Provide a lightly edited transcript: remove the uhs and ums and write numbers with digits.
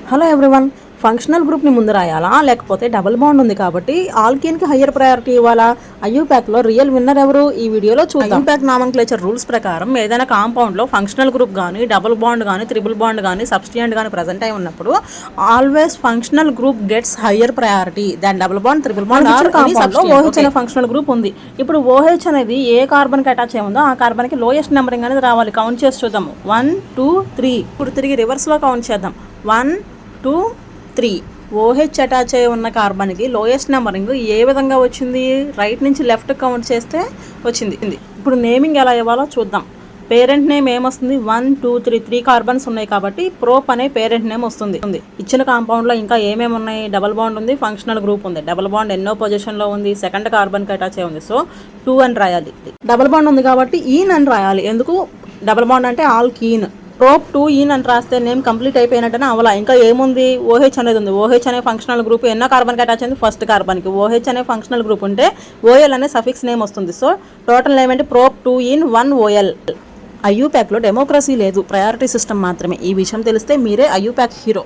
Hello everyone, functional గ్రూప్ని ముందు రాయాలా లేకపోతే డబుల్ బాండ్ ఉంది కాబట్టి ఆల్కీన్కి హయ్యర్ ప్రయారిటీ ఇవ్వాలా? ఐయూప్యాక్లో రియల్ విన్నర్ ఎవరు? ఈ వీడియోలో చూద్దాం. ఐయూప్యాక్ నామన్క్లేచర్ రూల్స్ ప్రకారం ఏదైనా కాంపౌండ్లో ఫంక్షనల్ గ్రూప్ కానీ డబుల్ బాండ్ కానీ త్రిబుల్ బాండ్ కానీ సబ్స్టిట్యూయెంట్ కానీ ప్రజెంట్ అయి ఉన్నప్పుడు always functional group gets higher priority దాన్ double bond triple bond. OH అనే ఫంక్షనల్ గ్రూప్ ఉంది. ఇప్పుడు ఓహెచ్ అనేది ఏ కార్బన్కి అటాచ్ అయి ఉందో ఆ కార్బన్కి లోయెస్ట్ నెంబరింగ్ అనేది రావాలి. కౌంట్ చేసి చూద్దాం. 1 2 3. ఇప్పుడు తిరిగి రివర్స్లో కౌంట్ చేద్దాం. 1 2 3. ఓహెచ్ అటాచ్ అయి ఉన్న కార్బన్కి లోయెస్ట్ నెంబరింగ్ ఏ విధంగా వచ్చింది? రైట్ నుంచి లెఫ్ట్ కౌంట్ చేస్తే వచ్చింది. ఇప్పుడు నేమింగ్ ఎలా ఇవ్వాలో చూద్దాం. పేరెంట్ నేమ్ ఏమొస్తుంది? 1 2 3. 3 కార్బన్స్ ఉన్నాయి కాబట్టి ప్రోప్ అనే పేరెంట్ నేమ్ వస్తుంది. ఇచ్చిన కాంపౌండ్లో ఇంకా ఏమేమి ఉన్నాయి? డబుల్ బాండ్ ఉంది, ఫంక్షనల్ గ్రూప్ ఉంది. డబుల్ బాండ్ ఎన్నో పొజిషన్లో ఉంది? సెకండ్ కార్బన్కి అటాచ్ అయి ఉంది. సో 2 అని రాయాలి. డబుల్ బాండ్ ఉంది కాబట్టి ఈన్ అని రాయాలి. ఎందుకు? డబుల్ బాండ్ అంటే ఆల్కీన్. ప్రోప్ 2 ఈన్ అని రాస్తే నేమ్ కంప్లీట్ అయిపోయినట్టనే అవలా. ఇంకా ఏముంది? ఓహెచ్ అనేది ఉంది. ఓహెచ్ అనే ఫంక్షనల్ గ్రూప్ ఎన్నో కార్బన్కి అటాచ్ అయింది? ఫస్ట్ కార్బన్కి. ఓహెచ్ అనే ఫంక్షనల్ గ్రూప్ ఉంటే ఓఎల్ అనే సఫిక్స్ నేమ్ వస్తుంది. సో టోటల్ నేమ్ అంటే ప్రోప్ 2 ఈన్ 1 ఓఎల్. ఐయూప్యాక్లో డెమోక్రసీ లేదు, ప్రయారిటీ సిస్టమ్ మాత్రమే. ఈ విషయం తెలిస్తే మీరే ఐయూప్యాక్ హీరో.